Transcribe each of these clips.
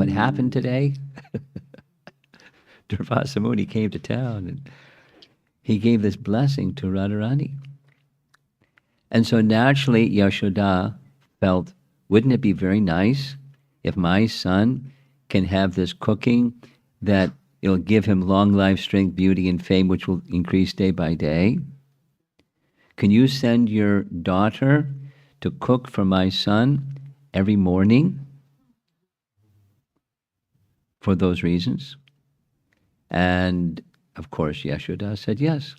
what happened today? Durvasa Muni came to town and he gave this blessing to Radharani. And so naturally, Yashoda felt, wouldn't it be very nice if my son can have this cooking that it'll give him long life, strength, beauty, and fame, which will increase day by day? Can you send your daughter to cook for my son every morning for those reasons? And of course, Yashoda said yes.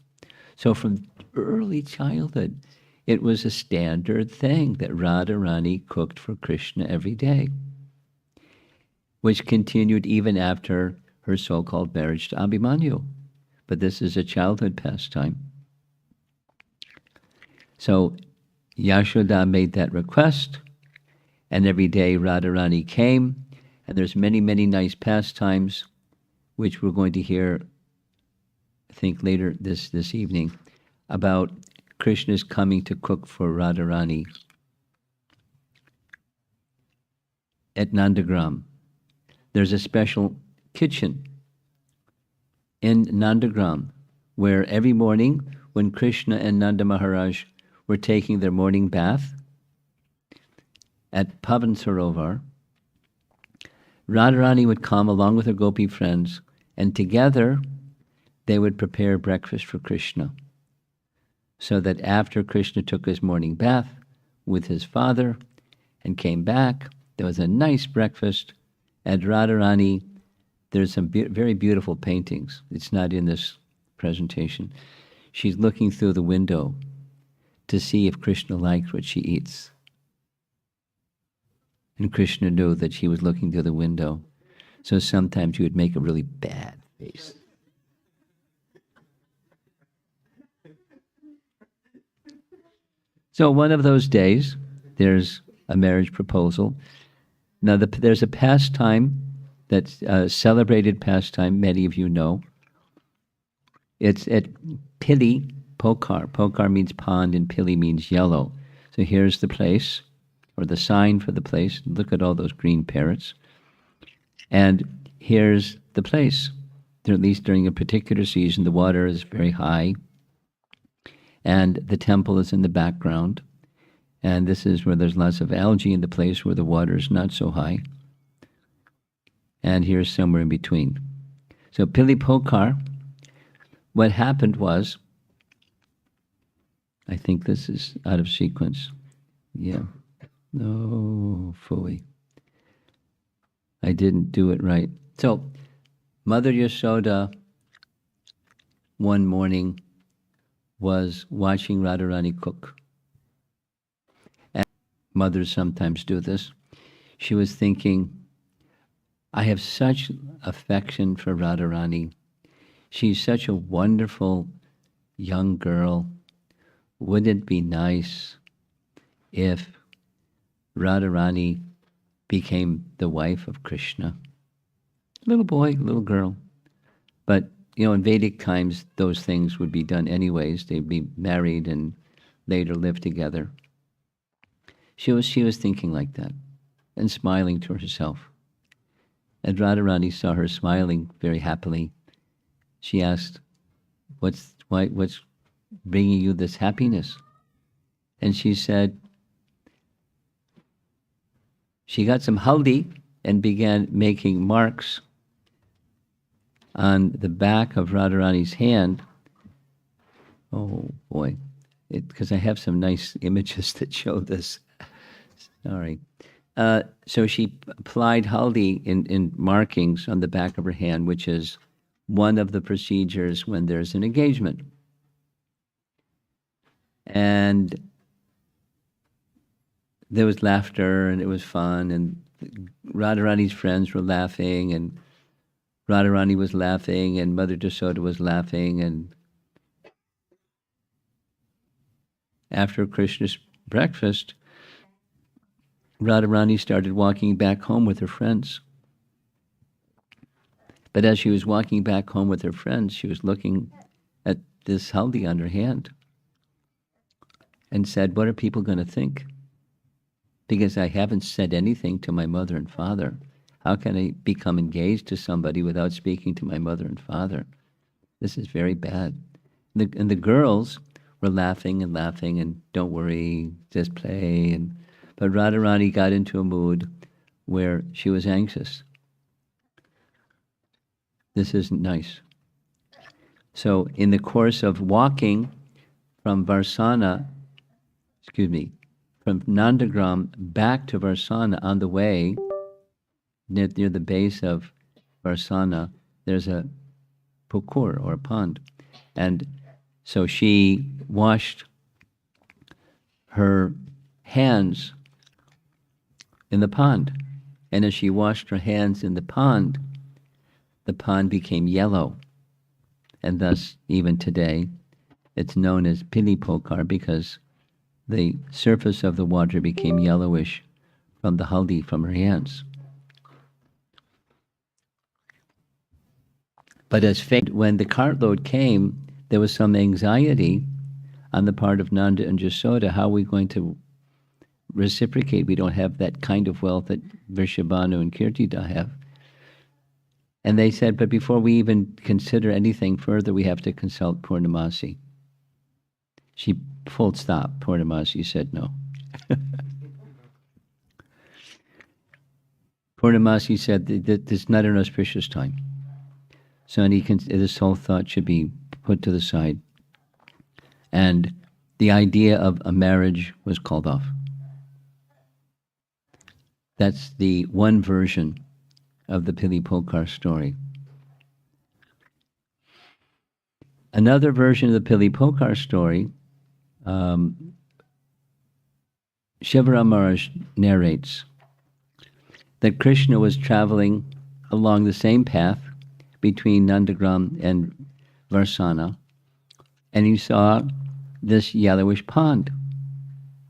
So from early childhood, it was a standard thing that Radharani cooked for Krishna every day, which continued even after her so-called marriage to Abhimanyu. But this is a childhood pastime. So Yashoda made that request, and every day Radharani came, and there's many, many nice pastimes, which we're going to hear, I think, later this evening, about Krishna's coming to cook for Radharani at Nandagram. There's a special kitchen in Nandagram where every morning when Krishna and Nanda Maharaj were taking their morning bath at Pavan Sarovar, Radharani would come along with her gopi friends, and together they would prepare breakfast for Krishna, so that after Krishna took his morning bath with his father and came back, there was a nice breakfast. At Radharani, there's some very beautiful paintings. It's not in this presentation. She's looking through the window to see if Krishna likes what she eats. And Krishna knew that she was looking through the window. So sometimes he would make a really bad face. So one of those days, there's a marriage proposal. Now, there's a pastime that's a celebrated pastime, many of you know. It's at Pili Pokar. Pokar means pond and Pili means yellow. So here's the place, or the sign for the place. Look at all those green parrots. And here's the place. At least during a particular season, the water is very high, and the temple is in the background. And this is where there's lots of algae in the place where the water is not so high. And here's somewhere in between. So Pili Pokar, what happened was, I think this is out of sequence. Yeah. No, phooey. I didn't do it right. So Mother Yashoda one morning was watching Radharani cook. And mothers sometimes do this. She was thinking, I have such affection for Radharani. She's such a wonderful young girl. Wouldn't it be nice if Radharani became the wife of Krishna? Little boy, little girl. But, in Vedic times, those things would be done anyways. They'd be married and later live together. She was thinking like that and smiling to herself. And Radharani saw her smiling very happily. She asked, what's bringing you this happiness? And she said, she got some haldi and began making marks on the back of Radharani's hand. Oh boy, because I have some nice images that show this. Sorry. So she applied haldi in markings on the back of her hand, which is one of the procedures when there's an engagement. And there was laughter, and it was fun, and Radharani's friends were laughing, and Radharani was laughing, and Mother Yashoda was laughing, and after Krishna's breakfast, Radharani started walking back home with her friends. But as she was walking back home with her friends, she was looking at this haldi on her hand and said, what are people going to think? Because I haven't said anything to my mother and father. How can I become engaged to somebody without speaking to my mother and father? This is very bad. And the girls were laughing and laughing and don't worry, just play. But Radharani got into a mood where she was anxious. This isn't nice. So in the course of walking from Varsana, from Nandagram back to Varsana, on the way, near the base of Varsana, there's a pukur, or a pond. And so she washed her hands in the pond. And as she washed her hands in the pond became yellow. And thus, even today, it's known as Pili Pokar, because the surface of the water became yellowish from the haldi from her hands. But as fate, when the cartload came, there was some anxiety on the part of Nanda and Jasoda. How are we going to reciprocate? We don't have that kind of wealth that Vrishabhanu and Kirtida have. And they said, but before we even consider anything further, we have to consult Purnamasi. She full stop. Purnamasi said no. Purnamasi said that this is not an auspicious time. So this whole thought should be put to the side. And the idea of a marriage was called off. That's the one version of the Pili Pokar story. Another version of the Pili Pokar story, Shivaram Maharaj narrates that Krishna was traveling along the same path between Nandagram and Varsana, and he saw this yellowish pond.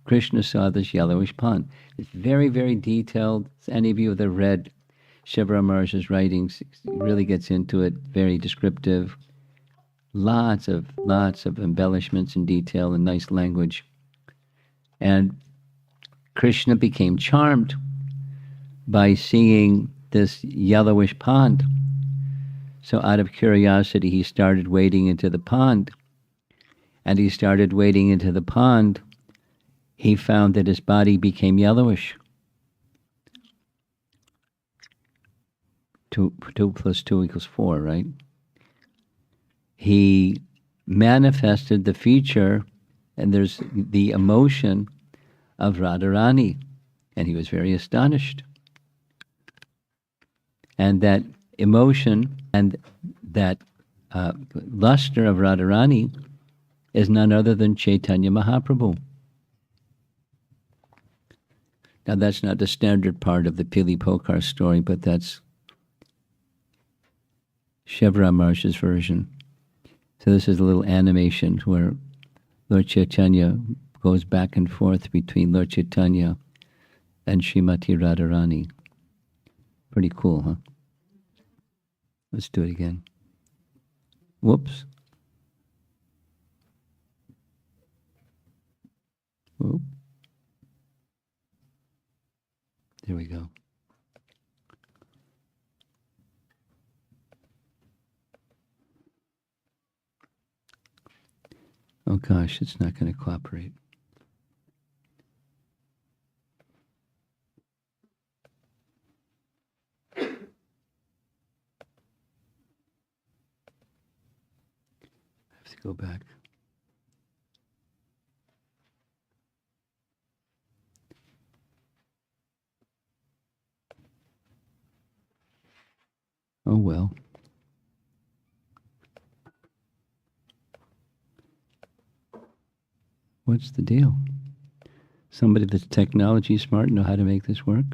Krishna saw this yellowish pond. It's very, very detailed. Any of you that have read Shivaram Maharaj's writings, really gets into it, very descriptive. Lots of embellishments and detail and nice language. And Krishna became charmed by seeing this yellowish pond. So out of curiosity, he started wading into the pond. And he started wading into the pond. He found that his body became yellowish. 2 + 2 = 4, right? He manifested the feature, and there's the emotion of Radharani, and he was very astonished. And that emotion and that luster of Radharani is none other than Chaitanya Mahaprabhu. Now that's not the standard part of the Pili Pokar story, but that's Shivaram Maharaj's version. So this is a little animation where Lord Chaitanya goes back and forth between Lord Chaitanya and Srimati Radharani. Pretty cool, huh? Let's do it again. Whoops. Whoop. There we go. Oh gosh, it's not going to cooperate. I have to go back. Oh well. What's the deal? Somebody that's technology smart know how to make this work?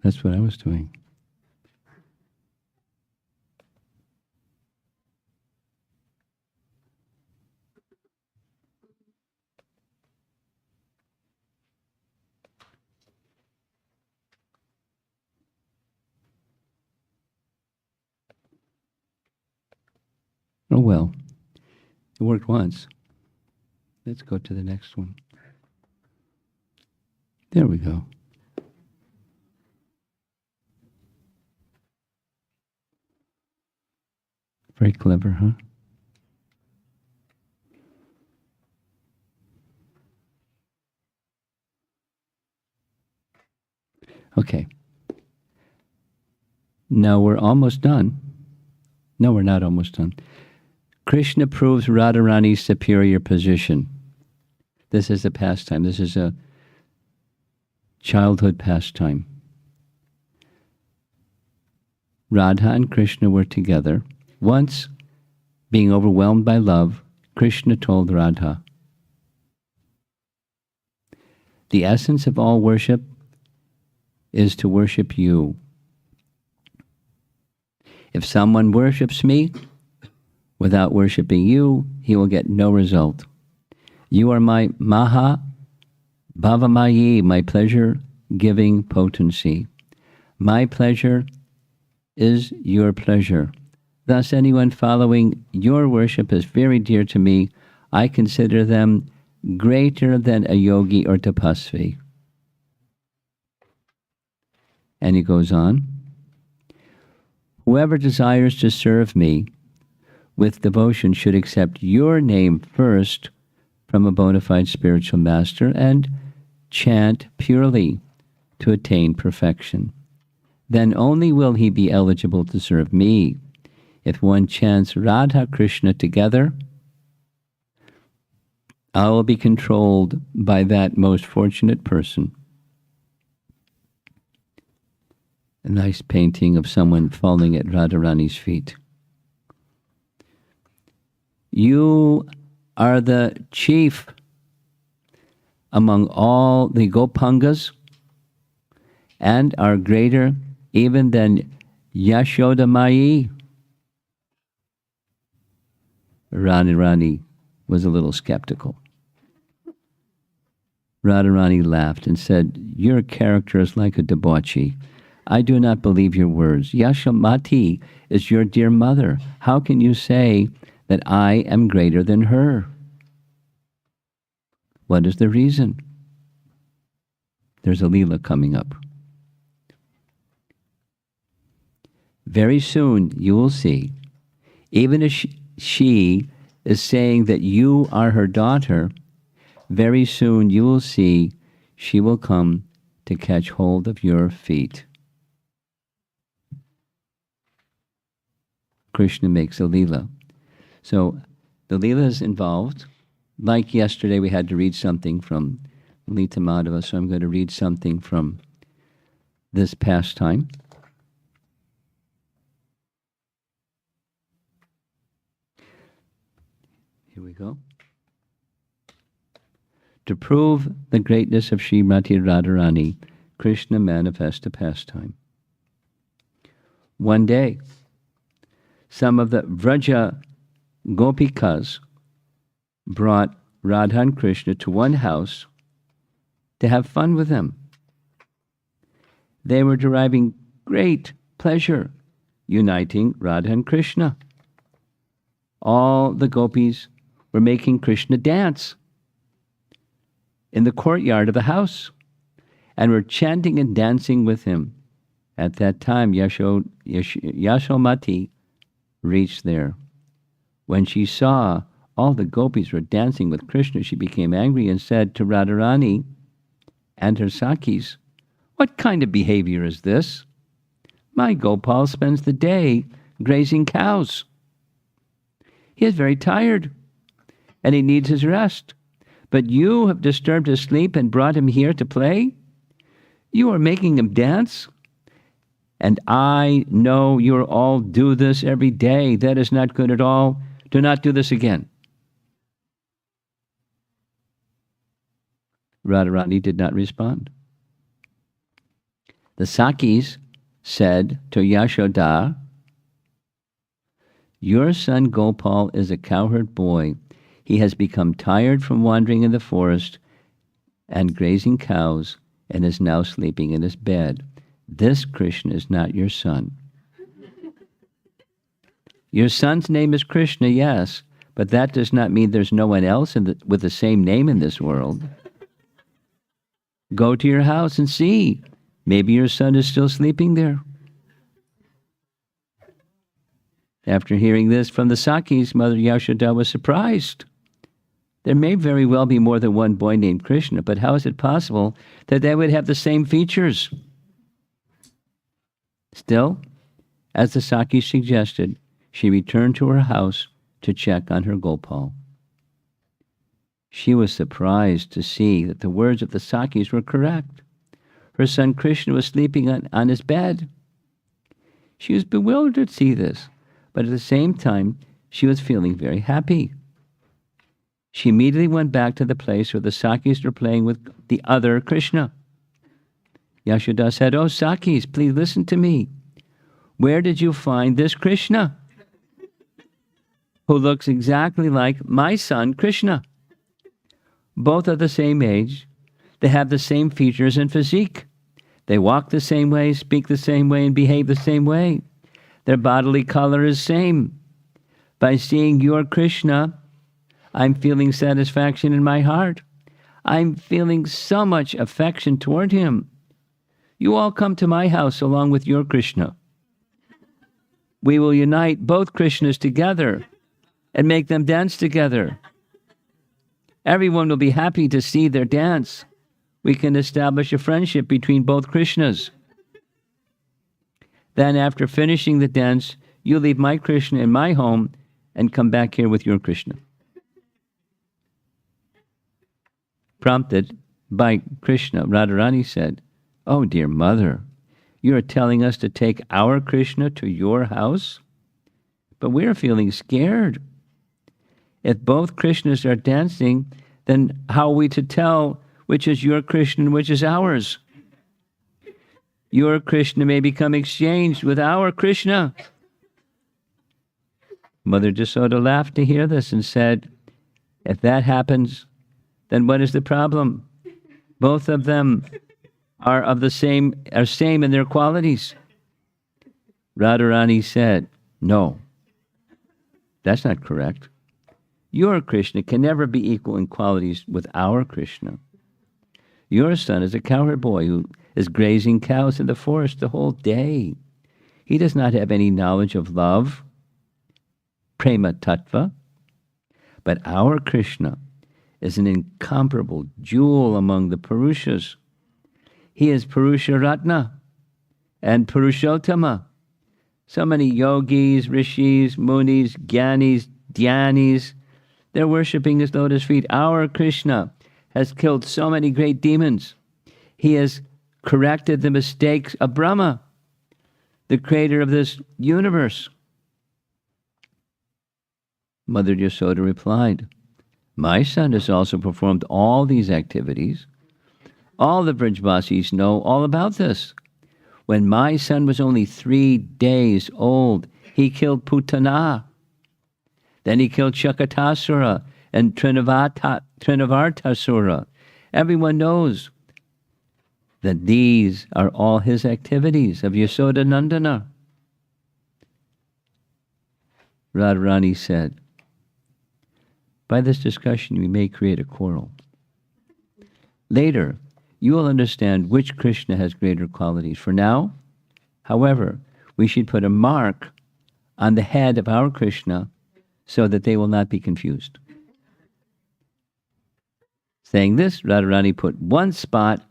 That's what I was doing. Oh well. It worked once. Let's go to the next one. There we go. Very clever, huh? Okay. Now we're almost done. No, we're not almost done. Krishna proves Radharani's superior position. This is a pastime. This is a childhood pastime. Radha and Krishna were together. Once, being overwhelmed by love, Krishna told Radha, "The essence of all worship is to worship you. If someone worships me without worshiping you, he will get no result. You are my Maha Bhavamayi, my pleasure-giving potency. My pleasure is your pleasure. Thus, anyone following your worship is very dear to me. I consider them greater than a yogi or tapasvi." And he goes on, "Whoever desires to serve me with devotion should accept your name first from a bona fide spiritual master and chant purely to attain perfection. Then only will he be eligible to serve me. If one chants Radha Krishna together, I will be controlled by that most fortunate person." A nice painting of someone falling at Radharani's feet. "You are the chief among all the Gopangas and are greater even than Yashodamayi." Radharani was a little skeptical. Radharani laughed and said, "Your character is like a debauchee. I do not believe your words. Srimati is your dear mother. How can you say that I am greater than her? What is the reason?" There's a Leela coming up. Very soon you will see, even if she is saying that you are her daughter, very soon you will see she will come to catch hold of your feet. Krishna makes a Leela. So the Leela is involved. Like yesterday, we had to read something from Lita Madhava, so I'm going to read something from this pastime. Here we go. To prove the greatness of Srimati Radharani, Krishna manifests a pastime. One day, some of the Vraja Gopikas brought Radha and Krishna to one house to have fun with them. They were deriving great pleasure uniting Radha and Krishna. All the gopis were making Krishna dance in the courtyard of the house and were chanting and dancing with him. At that time, Yasomati reached there. When she saw all the gopis were dancing with Krishna, she became angry and said to Radharani and her Sakis, "What kind of behavior is this? My Gopal spends the day grazing cows. He is very tired and he needs his rest. But you have disturbed his sleep and brought him here to play? You are making him dance? And I know you all do this every day. That is not good at all. Do not do this again." Radharani did not respond. The Sakis said to Yashoda, "Your son Gopal is a cowherd boy. He has become tired from wandering in the forest and grazing cows and is now sleeping in his bed. This Krishna is not your son. Your son's name is Krishna, yes, But that does not mean there's no one else with the same name in this world. Go to your house and see. Maybe your son is still sleeping there. After hearing this from the Sakis, Mother Yashoda was surprised. There may very well be more than one boy named Krishna, but how is it possible that they would have the same features? Still, as the Sakis suggested, she returned to her house to check on her Gopal. She was surprised to see that the words of the Sakis were correct. Her son Krishna was sleeping on his bed. She was bewildered to see this, but at the same time, she was feeling very happy. She immediately went back to the place where the Sakis were playing with the other Krishna. Yashoda said, "Oh, Sakis, please listen to me. Where did you find this Krishna, who looks exactly like my son Krishna? Both are the same age. They have the same features and physique. They walk the same way, speak the same way, and behave the same way. Their bodily color is same. By seeing your Krishna, I'm feeling satisfaction in my heart. I'm feeling so much affection toward him. You all come to my house along with your Krishna. We will unite both Krishnas together and make them dance together. Everyone will be happy to see their dance. We can establish a friendship between both Krishnas. Then after finishing the dance, you leave my Krishna in my home and come back here with your Krishna." Prompted by Krishna, Radharani said, "Oh, dear mother, you are telling us to take our Krishna to your house? But we are feeling scared. If both Krishnas are dancing, then how are we to tell which is your Krishna and which is ours? Your Krishna may become exchanged with our Krishna." Mother Jasoda laughed to hear this and said, "If that happens, then what is the problem? Both of them are same in their qualities." Radharani said, "No, that's not correct. Your Krishna can never be equal in qualities with our Krishna. Your son is a cowherd boy who is grazing cows in the forest the whole day. He does not have any knowledge of love, prema tattva. But our Krishna is an incomparable jewel among the Purushas. He is Purusha Ratna and Purushottama. So many yogis, rishis, munis, gyanis, dhyanis, they're worshipping his lotus feet. Our Krishna has killed so many great demons. He has corrected the mistakes of Brahma, the creator of this universe." Mother Yasoda replied, "My son has also performed all these activities. All the Vrajvasis know all about this. When my son was only 3 days old, he killed Putana. Then he killed Shakatasura and Trinavartasura. Everyone knows that these are all his activities of Yasoda Nandana." Radharani said, "By this discussion, we may create a quarrel. Later, you will understand which Krishna has greater qualities. For now, however, we should put a mark on the head of our Krishna so that they will not be confused." Saying this, Radharani put one spot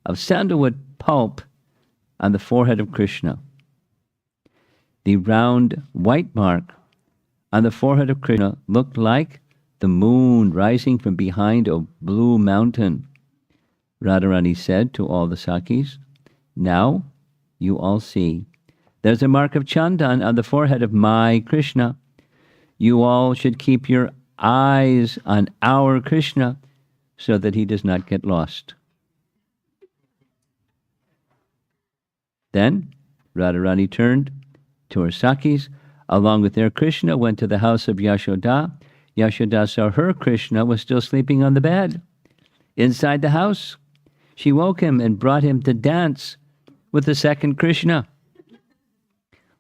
of sandalwood pulp on the forehead of Krishna. The round white mark on the forehead of Krishna looked like the moon rising from behind a blue mountain. Radharani said to all the Sakis, "Now you all see. There's a mark of Chandan on the forehead of my Krishna. You all should keep your eyes on our Krishna so that he does not get lost." Then Radharani turned to her Sakis, along with their Krishna, went to the house of Yashoda. Yashoda saw her Krishna was still sleeping on the bed. Inside the house, she woke him and brought him to dance with the second Krishna.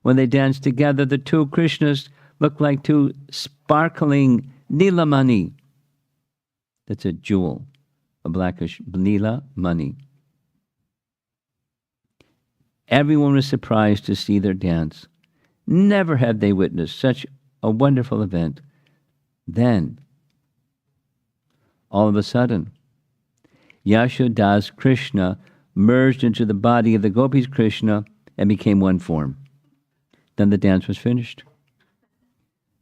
When they danced together, the two Krishnas looked like two sparkling Nilamani. That's a jewel, a blackish Nila money. Everyone was surprised to see their dance. Never had they witnessed such a wonderful event. Then, all of a sudden, Yashoda's Krishna merged into the body of the gopis' Krishna and became one form. Then the dance was finished.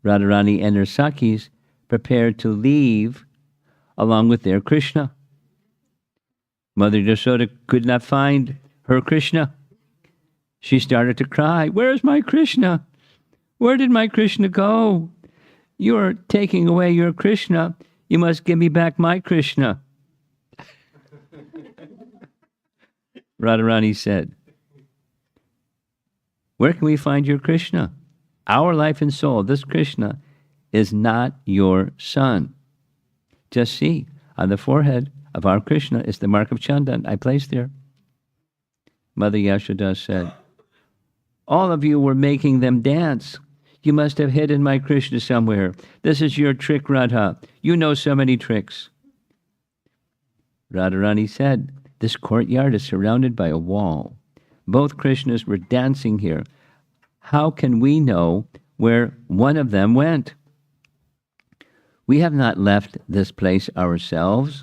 Radharani and her Sakhis prepared to leave along with their Krishna. Mother Yashoda could not find her Krishna. She started to cry, "Where's my Krishna? Where did my Krishna go? You are taking away your Krishna. You must give me back my Krishna." Radharani said, "Where can we find your Krishna? Our life and soul, this Krishna, is not your son. Just see, on the forehead of our Krishna is the mark of Chandan I placed there." Mother Yashoda said, "All of you were making them dance. You must have hidden my Krishna somewhere. This is your trick, Radha. You know so many tricks." Radharani said, "This courtyard is surrounded by a wall. Both Krishnas were dancing here. How can we know where one of them went? We have not left this place ourselves.